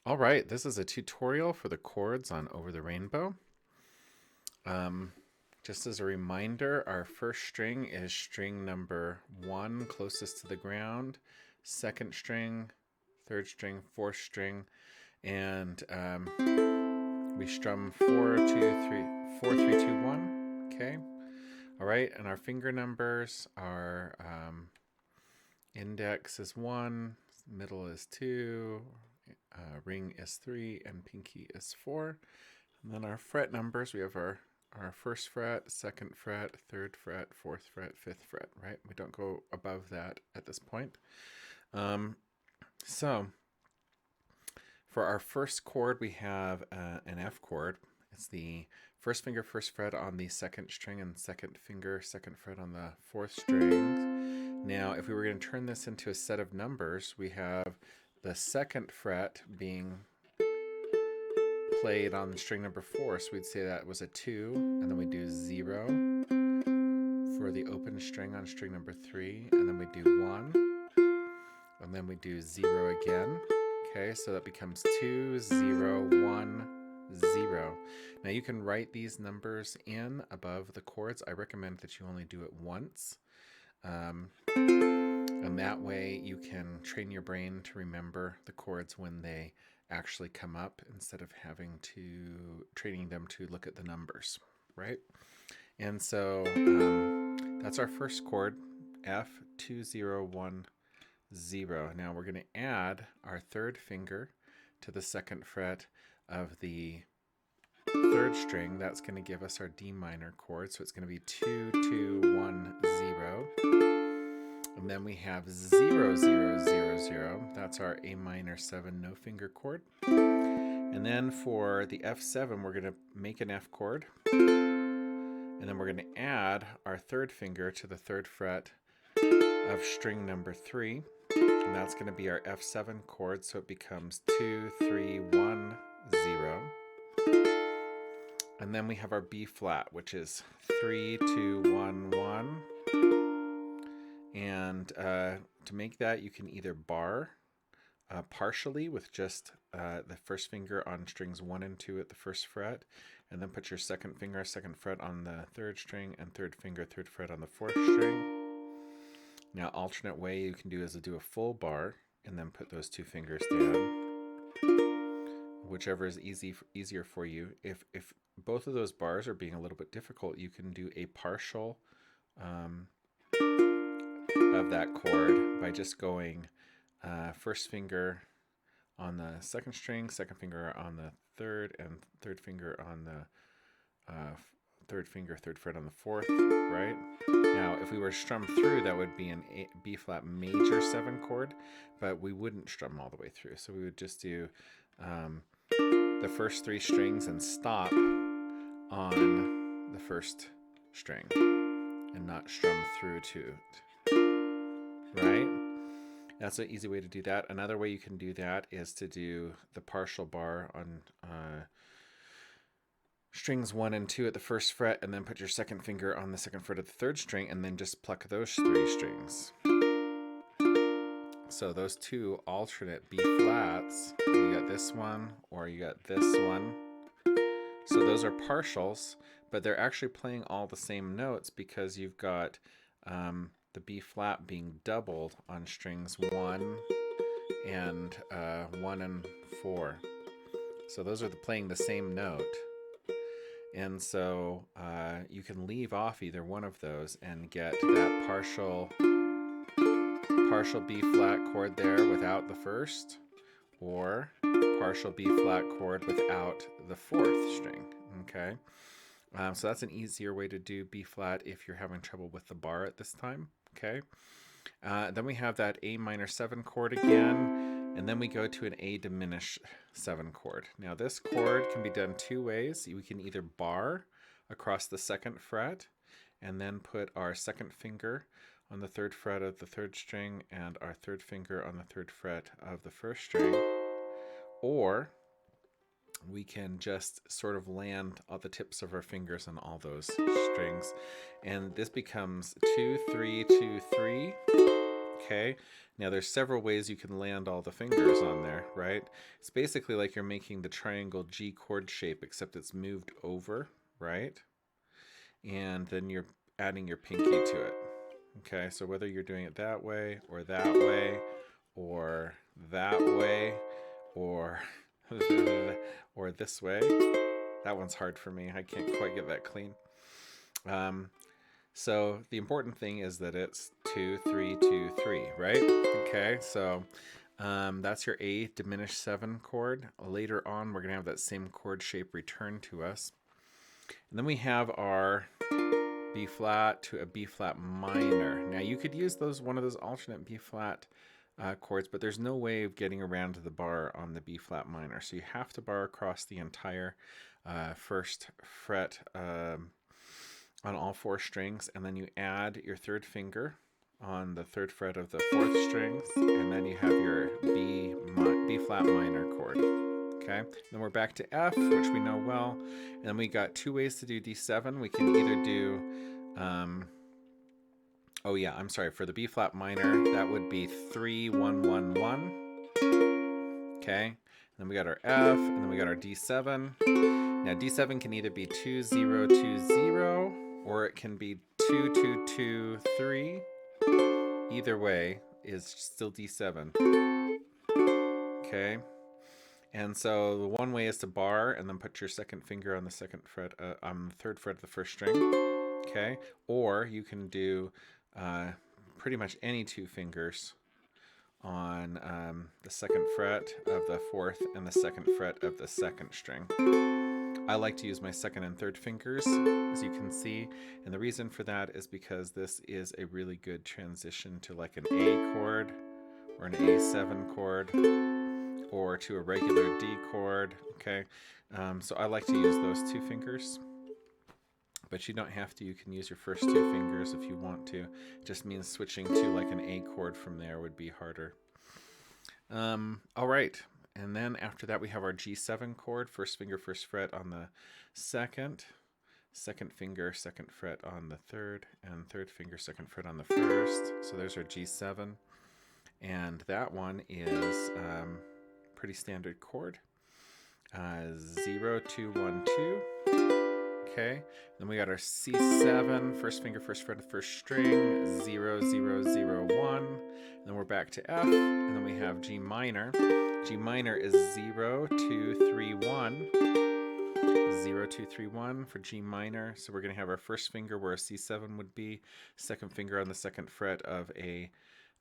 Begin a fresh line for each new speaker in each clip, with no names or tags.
All right, this is a tutorial for the chords on Over the Rainbow. Um, just as a reminder, our first string is string number 1, closest to the ground, second string, third string, fourth string, and we strum 4, 2, 3, 4, 3, 2, 1. Okay. All right, and our finger numbers are index is 1, middle is 2, ring is 3, and pinky is 4. And then our fret numbers, we have our first fret, second fret, third fret, fourth fret, fifth fret, right? We don't go above that at this point. So for our first chord, we have an F chord. It's the first finger, first fret on the second string, and second finger, second fret on the fourth string. Now, if we were going to turn this into a set of numbers, we have the second fret being played on string number 4, so we'd say that was a 2, and then we do 0 for the open string on string number 3, and then we do 1, and then we do 0 again. Okay, so that becomes 2, 0, 1, 0. Now you can write these numbers in above the chords. I recommend that you only do it once. And that way you can train your brain to remember the chords when they actually come up instead of training them to look at the numbers, right? And so that's our first chord, F, 2, 0, 1, 0. Now we're going to add our third finger to the second fret of the third string. That's going to give us our D minor chord. So it's going to be 2, 2, 1, 0. And then we have 0, 0, 0, 0. That's our A minor 7 no finger chord. And then for the F7, we're going to make an F chord. And then we're going to add our third finger to the third fret of string number 3. And that's going to be our F7 chord. So it becomes 2, 3, 1, 0. And then we have our B flat, which is 3, 2, 1, 1. And to make that, you can either bar partially with just the first finger on strings 1 and 2 at the first fret, and then put your second finger, second fret on the third string, and third finger, third fret on the fourth string. Now, alternate way you can do is to do a full bar and then put those two fingers down, whichever is easier for you. If both of those bars are being a little bit difficult, you can do a partial of that chord by just going first finger on the second string, second finger on the third, and third finger on the third fret on the fourth, right? Now, if we were to strum through, that would be an B flat major 7 chord, but we wouldn't strum all the way through. So we would just do the first 3 strings and stop on the first string and not strum through to it, right? That's an easy way to do that. Another way you can do that is to do the partial bar on strings 1 and 2 at the first fret, and then put your second finger on the second fret of the third string, and then just pluck those 3 strings. So those 2 alternate B flats, you got this one or you got this one. So those are partials, but they're actually playing all the same notes because you've got the B flat being doubled on strings 1 and 1 and 4. So those are playing the same note. And so you can leave off either one of those and get that partial B flat chord there without the first, or partial B flat chord without the fourth string. Okay, so that's an easier way to do B flat if you're having trouble with the bar at this time. Okay, then we have that A minor 7 chord again, and then we go to an A diminish 7 chord. Now this chord can be done 2 ways. We can either bar across the second fret and then put our second finger on the third fret of the third string and our third finger on the third fret of the first string, or we can just sort of land all the tips of our fingers on all those strings, and this becomes 2, 3, 2, 3. Okay, now there's several ways you can land all the fingers on there, right? It's basically like you're making the triangle G chord shape, except it's moved over, right? And then you're adding your pinky to it. Okay, so whether you're doing it that way, or that way, or that way, or or this way. That one's hard for me. I can't quite get that clean. So the important thing is that it's 2, 3, 2, 3, right? Okay, so that's your A diminished 7 chord. Later on, we're going to have that same chord shape return to us. And then we have our B flat to a B flat minor. Now you could use one of those alternate B flat chords, but there's no way of getting around to the bar on the B flat minor. So you have to bar across the entire first fret on all 4 strings, and then you add your 3rd finger on the 3rd fret of the 4th strings, and then you have your B flat minor chord. Okay, then we're back to F, which we know well, and then we got 2 ways to do D7. We can either do oh yeah, I'm sorry, for the B flat minor, that would be 3, 1, 1, 1. Okay, then we got our F, and then we got our D7. Now D7 can either be 2, 0, 2, 0, or it can be 2, 2, 2, 3. Either way is still D7. Okay, and so the one way is to bar and then put your 2nd finger on the 2nd fret, on the 3rd fret of the 1st string. Okay, or you can do pretty much any 2 fingers on the 2nd fret of the 4th and the 2nd fret of the 2nd string. I like to use my 2nd and 3rd fingers, as you can see, and the reason for that is because this is a really good transition to like an A chord or an A7 chord or to a regular D chord. Okay, so I like to use those 2 fingers. But you don't have to. You can use your first 2 fingers if you want to. It just means switching to like an A chord from there would be harder. All right. And then after that, we have our G7 chord. 1st finger, 1st fret on the 2nd. 2nd finger, 2nd fret on the 3rd. And 3rd finger, 2nd fret on the 1st. So there's our G7. And that one is pretty standard chord. 0, 2, 1, 2. Okay, then we got our C7, 1st finger, 1st fret of the 1st string, 0, 0, 0, 1. Then we're back to F, and then we have G minor. G minor is 0, 2, 3, 1. 0, 2, 3, 1 for G minor. So we're going to have our 1st finger where a C7 would be, 2nd finger on the 2nd fret of the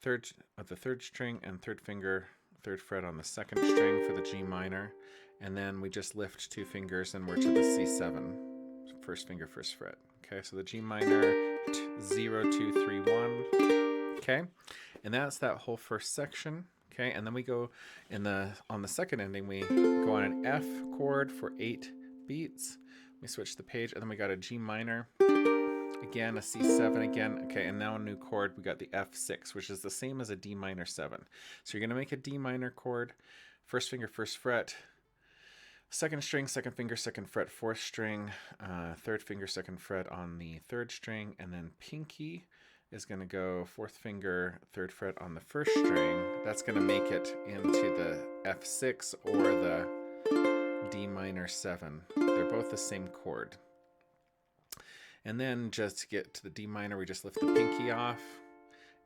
3rd string, and 3rd finger, 3rd fret on the 2nd string for the G minor. And then we just lift 2 fingers and we're to the C7. 1st finger, 1st fret. Okay, so the G minor, 0, 2, 3, 1. Okay, and that's that whole first section. Okay, and then we go on the 2nd ending, we go on an F chord for 8 beats. We switch the page, and then we got a G minor, again a C7 again. Okay, and now a new chord. We got the F6, which is the same as a D minor 7. So you're gonna make a D minor chord, 1st finger, 1st fret. 2nd string, 2nd finger, 2nd fret, 4th string, 3rd finger, 2nd fret on the 3rd string, and then pinky is going to go 4th finger, 3rd fret on the 1st string. That's going to make it into the F6 or the D minor 7. They're both the same chord. And then just to get to the D minor, we just lift the pinky off.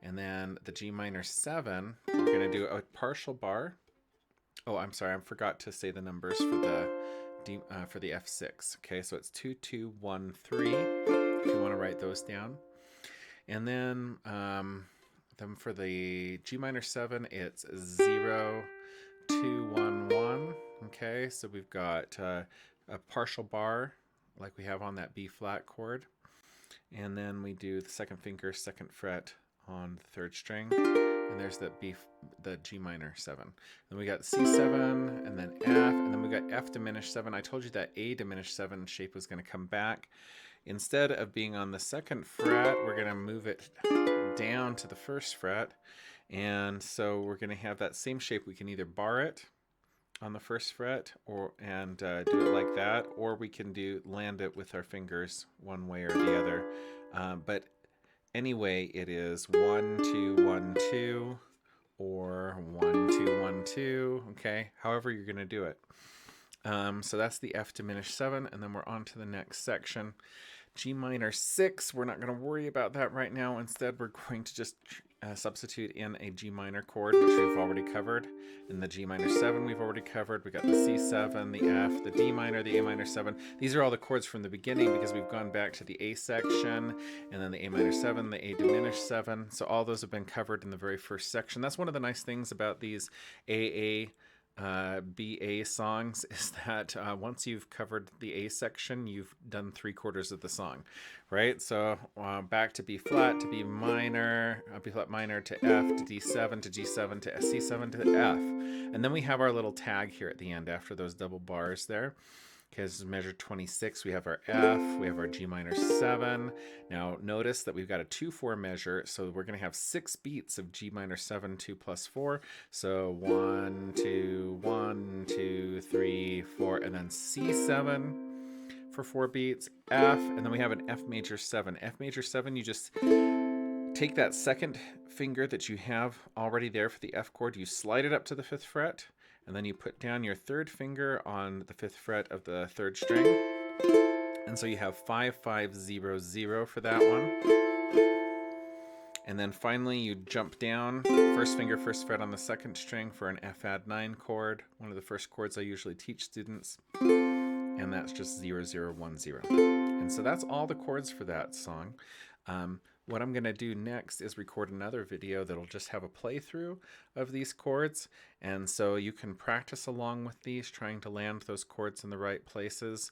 And then the G minor 7, we're going to do a partial bar. Oh, I'm sorry, I forgot to say the numbers for the F6. Okay, so it's 2, 2, 1, 3, if you want to write those down. And then for the G minor 7, it's 0, 2, 1, 1. Okay, so we've got a partial bar like we have on that B flat chord. And then we do the 2nd finger, 2nd fret on the 3rd string. And there's the G minor 7. Then we got C7, and then F, and then we got F diminished 7. I told you that A diminished 7 shape was going to come back. Instead of being on the 2nd fret, we're going to move it down to the 1st fret. And so we're going to have that same shape. We can either bar it on the 1st fret and do it like that, or we can land it with our fingers one way or the other. But anyway, it is 1 2 1 2 or 1 2 1 2. Okay, however you're going to do it. So that's the F diminished 7, and then we're on to the next section. G minor 6, we're not going to worry about that right now. Instead, we're going to just substitute in a G minor chord, which we've already covered. In the G minor 7, we've already covered. We got the C7, the F, the D minor, the A minor 7. These are all the chords from the beginning because we've gone back to the A section, and then the A minor 7, the A diminished 7. So all those have been covered in the very first section. That's one of the nice things about these AA BA songs is that once you've covered the A section, you've done 3/4 of the song, right? So back to B flat to B minor, B flat minor to F to D7 to G7 to C7 to F. And then we have our little tag here at the end after those double bars there. Okay, this is measure 26. We have our F, we have our G minor 7. Now notice that we've got a 2/4 measure, so we're going to have 6 beats of G minor 7, 2 plus 4. So 1, 2, 1, 2, 3, 4, and then C7 for 4 beats, F, and then we have an F major 7. F major 7, you just take that second finger that you have already there for the F chord, you slide it up to the 5th fret, and then you put down your 3rd finger on the 5th fret of the 3rd string. And so you have 5, 5, 0, 0 for that one. And then finally you jump down, 1st finger, 1st fret on the 2nd string for an F add 9 chord, one of the first chords I usually teach students. And that's just 0, 0, 1, 0. And so that's all the chords for that song. What I'm going to do next is record another video that'll just have a playthrough of these chords, and so you can practice along with these, trying to land those chords in the right places,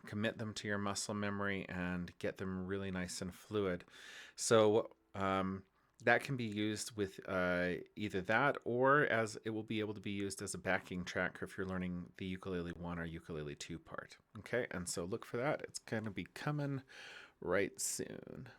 commit them to your muscle memory, and get them really nice and fluid. So that can be used with either that, or as it will be able to be used as a backing track if you're learning the ukulele 1 or ukulele 2 part. Okay, and so look for that. It's going to be coming right soon.